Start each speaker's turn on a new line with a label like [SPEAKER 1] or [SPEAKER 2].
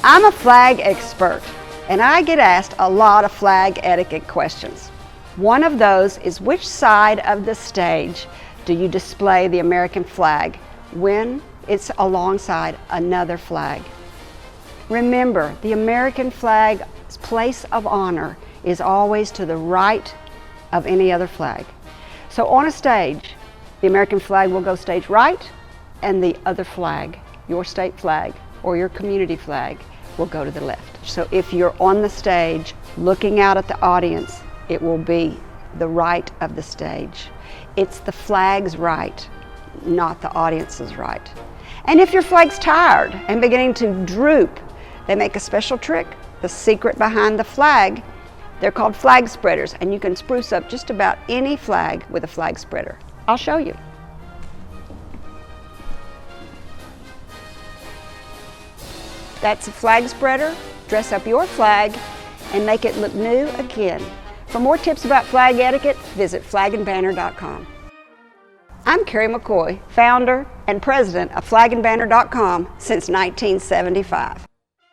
[SPEAKER 1] I'm a flag expert, and I get asked a lot of flag etiquette questions. One of those is, which side of the stage do you display the American flag when it's alongside another flag? Remember, the American flag's place of honor is always to the right of any other flag. So on a stage, the American flag will go stage right, and the other flag, your state flag or your community flag, will go to the left. So if you're on the stage looking out at the audience, it will be the right of the stage. It's the flag's right, not the audience's right. And if your flag's tired and beginning to droop, they make a special trick. The secret behind the flag, they're called flag spreaders, and you can spruce up just about any flag with a flag spreader. I'll show you. That's a flag spreader. Dress up your flag and make it look new again. For more tips about flag etiquette, visit FlagandBanner.com. I'm Kerry McCoy, founder and president of FlagandBanner.com since 1975.